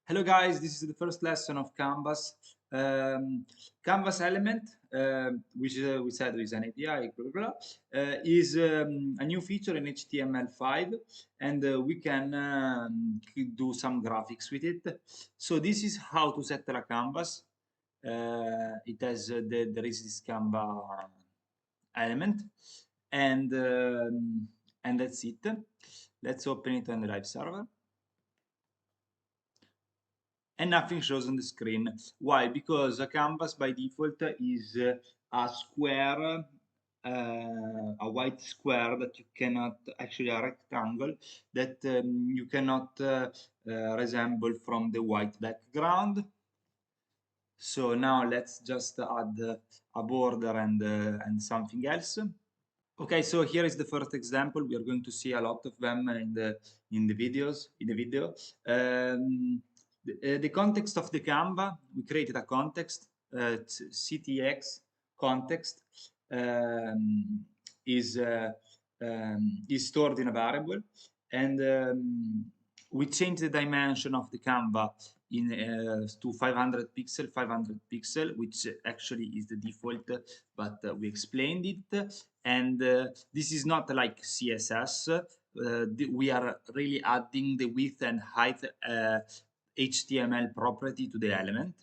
Hello guys, this is the first lesson of Canvas. Canvas element, which we said is an API, blah, blah, blah, is a new feature in HTML5, and we can do some graphics with it. So this is how to set a canvas. It has there is this Canva element, and that's it. Let's open it on the live server. And nothing shows on the screen. Why? Because a canvas by default is a square, a white square that you cannot, actually a rectangle that you cannot resemble from the white background. So now let's just add a border and something else. Okay, so here is the first example. We are going to see a lot of them in the video. The context of the Canva, we created a context, CTX context is stored in a variable, and we changed the dimension of the Canva to 500 pixel, which actually is the default, but we explained it. And this is not like CSS. We are really adding the width and height HTML property to the element,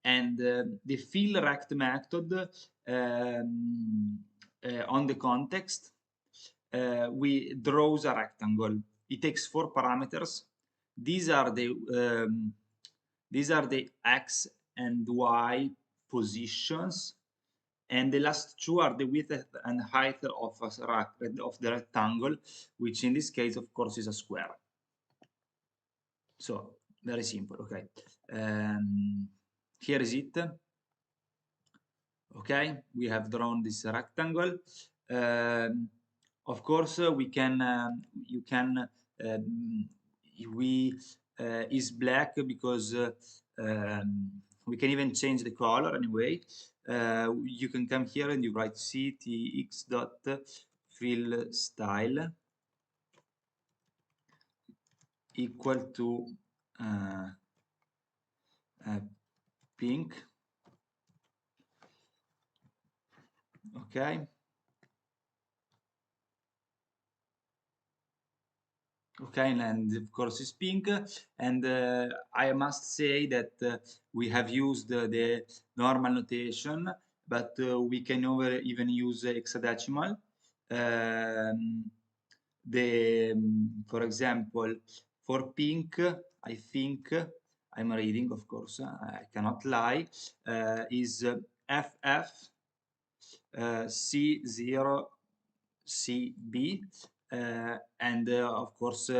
and the fill rect method on the context we draws a rectangle. It takes 4 parameters. These are the X and Y positions, and the last 2 are the width and height of the rectangle, which in this case, of course, is a square. So very simple. Okay, here is it. Okay, we have drawn this rectangle. Of course, we can is black because we can even change the color anyway. You can come here and you write ctx dot fill style equal to pink. Okay. Okay, and of course it's pink, and I must say that we have used the normal notation, but we can even use hexadecimal. For example, for pink, I think I'm reading, of course, I cannot lie, is FF C0 CB, and of course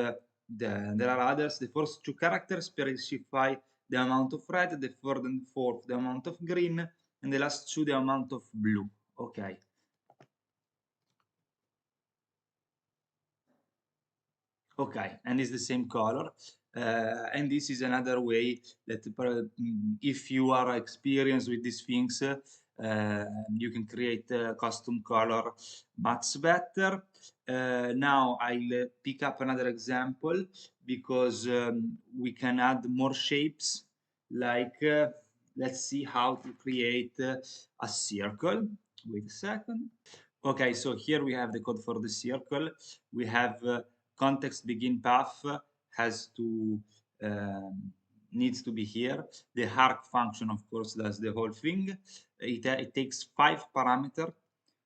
there are others. The first 2 characters specify the amount of red, the third and fourth the amount of green, and the last 2 the amount of blue. Okay. Okay, and it's the same color. And this is another way that if you are experienced with these things, you can create a custom color much better. Now I'll pick up another example because we can add more shapes, like let's see how to create a circle. Wait a second. Okay, so here we have the code for the circle. We have context begin path has to needs to be here. The arc function, of course, does the whole thing. It takes 5 parameters.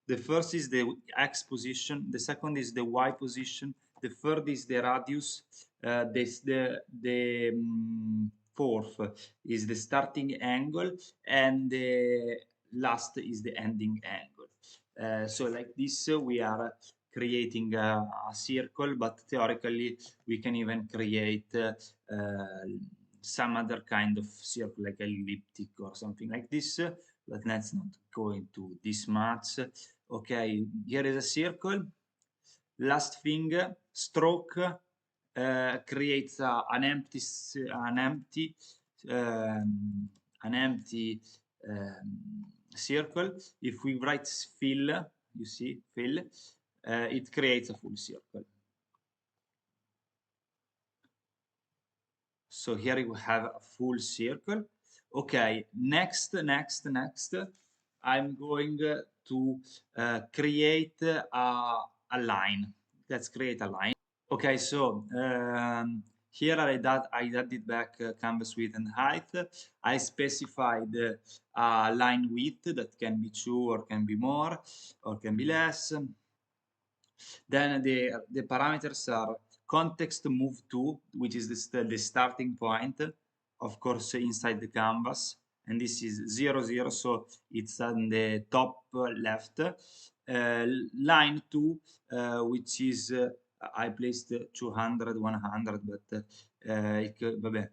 The first is the X position. The second is the Y position. The third is the radius. The fourth is the starting angle, and the last is the ending angle. So like this, we are creating a circle, but theoretically we can even create some other kind of circle, like elliptic or something like this, but let's not go into this much. Okay, here is a circle. Last thing, stroke creates an empty circle. If we write fill, you see fill, it creates a full circle. So here we have a full circle. Okay, next, I'm going to create a line. Let's create a line. Okay, so here I added back canvas width and height. I specified line width that can be 2 or can be more or can be less. Then the parameters are context move to, which is the starting point, of course, inside the canvas. And this is 0, 0, so it's on the top left. Line 2, which is, I placed 200, 100, but vabbè,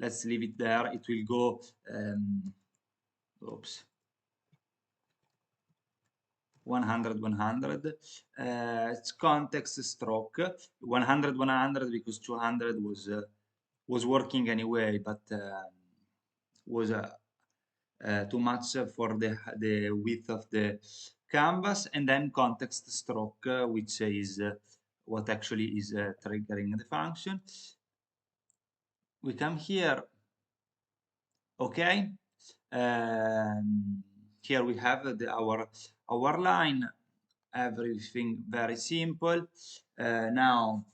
let's leave it there. It will go, oops. 100 100 it's context stroke 100 100 because 200 was working anyway, but was too much for the width of the canvas. And then context stroke, which is what actually is triggering the function. We come here. Okay, here we have our line, everything very simple. Now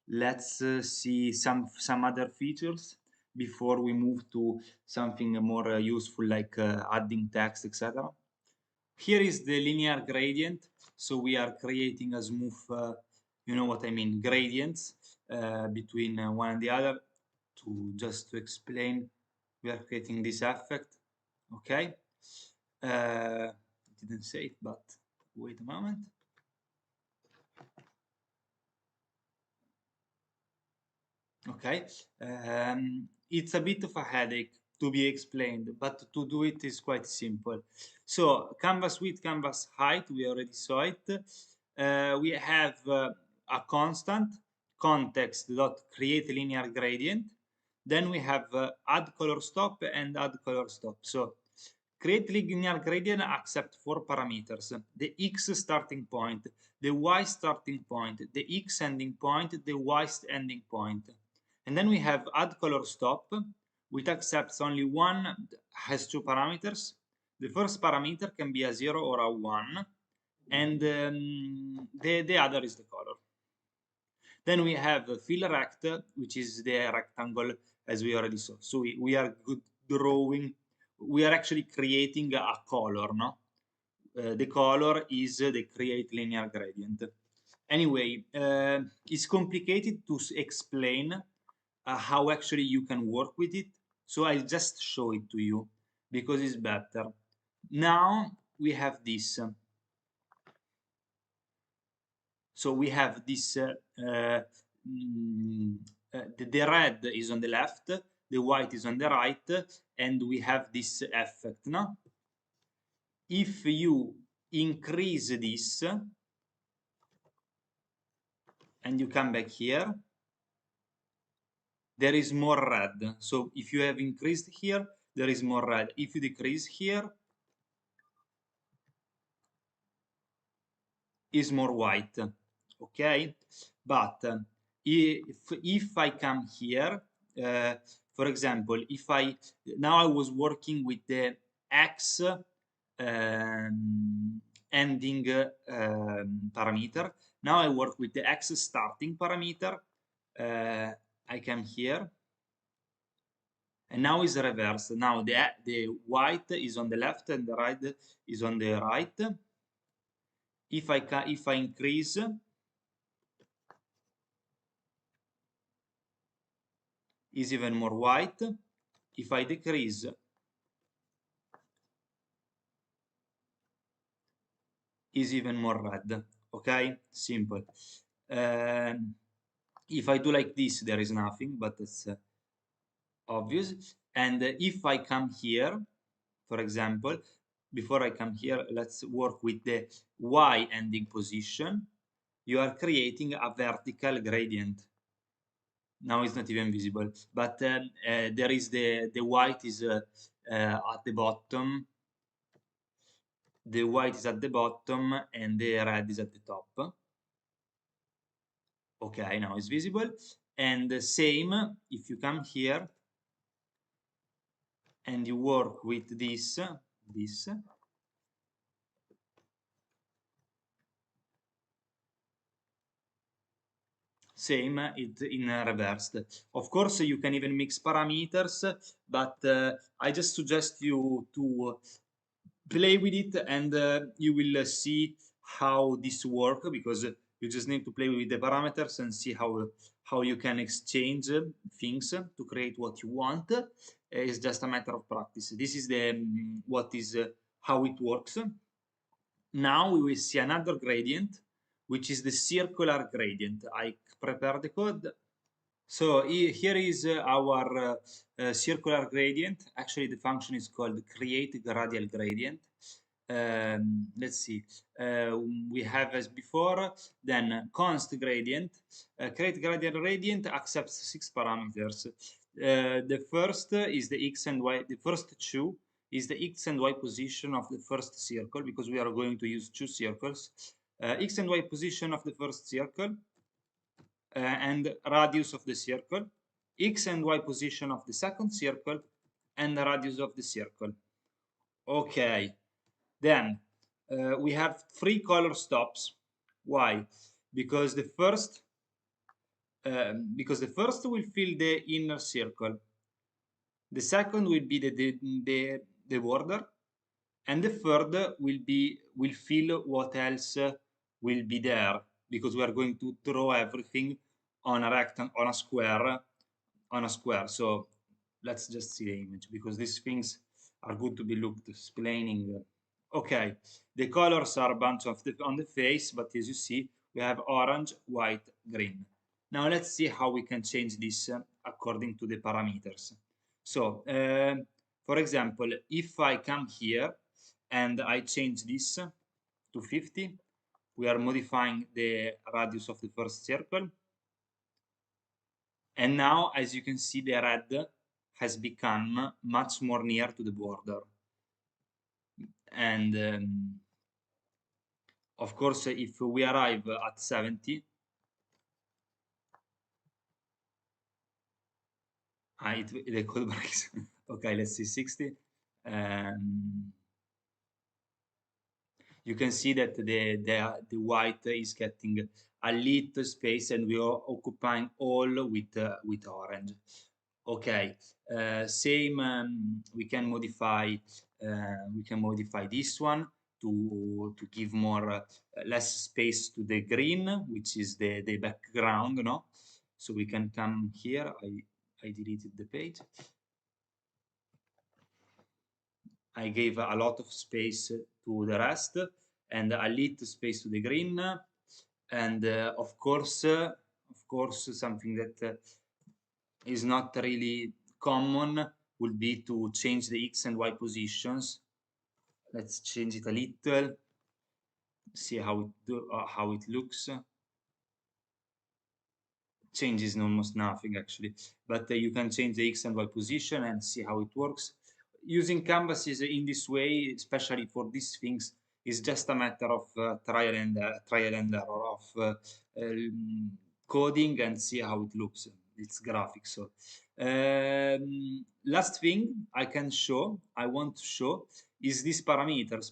let's see some other features before we move to something more useful, like adding text, etc. Here is the linear gradient, so we are creating a smooth, you know what I mean, gradients between one and the other. Just to explain, we are creating this effect. Okay, didn't say it, but wait a moment. Okay, it's a bit of a headache to be explained, but to do it is quite simple. So canvas width, canvas height, we already saw it. We have a constant context dot create linear gradient. Then we have add color stop and add color stop. So create linear gradient accept 4 parameters: the x starting point, the y starting point, the x ending point, the y ending point. And then we have add color stop, which accepts only one, has 2 parameters. The first parameter can be a 0 or a 1, and the other is the color. Then we have fill rect, which is the rectangle, as we already saw. So we are drawing, we are actually creating a color, no? The color is the create linear gradient. Anyway, it's complicated to explain how actually you can work with it. So I'll just show it to you because it's better. Now we have this. So we have this, the red is on the left, the white is on the right, and we have this effect, no? If you increase this, and you come back here, there is more red. So if you have increased here, there is more red. If you decrease here, is more white. Okay, but if I come here, for example, if I now I was working with the x ending parameter. Now I work with the x starting parameter. I come here, and now is reversed. Now the white is on the left and the red is on the right. If I increase, is even more white. If I decrease, is even more red. Okay, simple. If I do like this, there is nothing, but it's obvious. And if I come here, for example, before I come here, let's work with the y ending position. You are creating a vertical gradient. Now it's not even visible, but there is the white is at the bottom. The white is at the bottom and the red is at the top. Okay, now it's visible. And the same, if you come here and you work with this, same it in reversed. Of course, you can even mix parameters, but I just suggest you to play with it, and you will see how this works, because you just need to play with the parameters and see how you can exchange things to create what you want. It's just a matter of practice. This is the what is how it works. Now we will see another gradient, which is the circular gradient. I prepare the code. So here is our circular gradient. Actually, the function is called create radial gradient. Let's see. We have as before, then const gradient. Create radial gradient accepts 6 parameters. The first is the x and y. The first two is the x and y position of the first circle, because we are going to use 2 circles. X and y position of the first circle, and radius of the circle, x and y position of the second circle, and the radius of the circle. Okay, then we have 3 color stops. Why? Because the first will fill the inner circle, the second will be the border, and the third will fill what else will be there, because we are going to draw everything on a rectangle, on a square. So let's just see the image, because these things are good to be looked explaining. Okay, the colors are a bunch of on the face, but as you see, we have orange, white, green. Now let's see how we can change this according to the parameters. So for example, if I come here and I change this to 50, we are modifying the radius of the first circle. And now, as you can see, the red has become much more near to the border. And of course, if we arrive at 70, the code breaks. Okay, let's see 60. You can see that the white is getting a little space, and we are occupying all with orange. Okay, same. We can modify this one to give more less space to the green, which is the background, no? So we can come here. I deleted the page. I gave a lot of space to the rest and a little space to the green, and of course, something that is not really common would be to change the x and y positions. Let's change it a little, see how it looks. Changes almost nothing actually, but you can change the x and y position and see how it works. Using canvases in this way, especially for these things, is just a matter of trial and error of coding and see how it looks. It's graphics. So last thing I want to show is these parameters,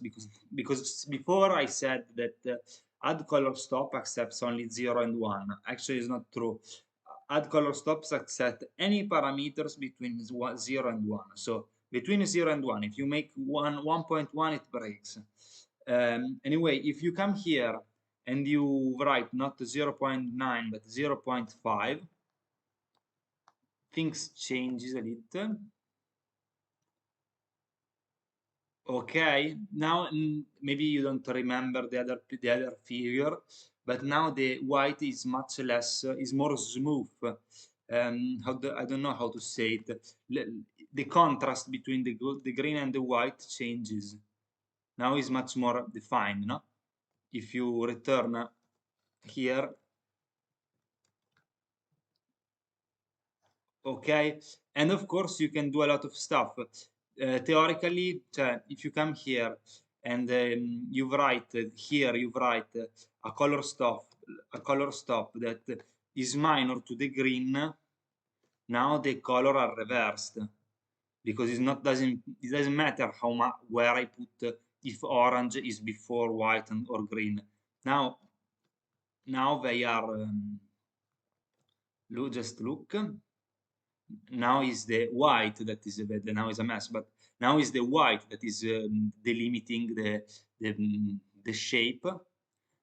because before I said that add color stop accepts only 0 and 1. Actually, it's not true. Add color stops accept any parameters between 0 and 1. So between 0 and 1, if you make 1.1, it breaks. Anyway, if you come here and you write not 0.9 but 0.5, things changes a little. Okay, now maybe you don't remember the other figure, but now the white is much less, is more smooth. I don't know how to say it. The contrast between the green and the white changes. Now is much more defined, no? If you return here, okay, and of course you can do a lot of stuff. Theoretically, if you come here and you write a color stop that is minor to the green, now the color are reversed, because it doesn't matter how much where I put if orange is before white or green. Now they are just look. Now is the white that is now is a mess, but now is the white that is delimiting the shape,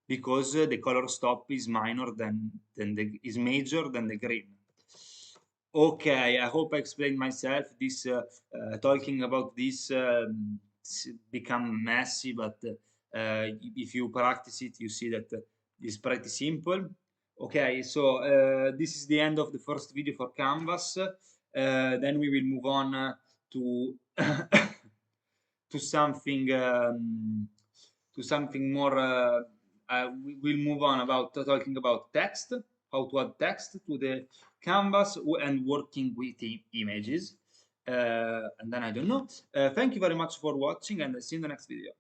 because the color stop is minor than is major than the green. Okay, I hope I explained myself. This talking about this become messy, but if you practice it, you see that it's pretty simple. Okay, so this is the end of the first video for Canvas. Then we will move on to to something more. We will move on about talking about text, how to add text to the Canvas, and working with images. And then I don't know. Thank you very much for watching, and see you in the next video.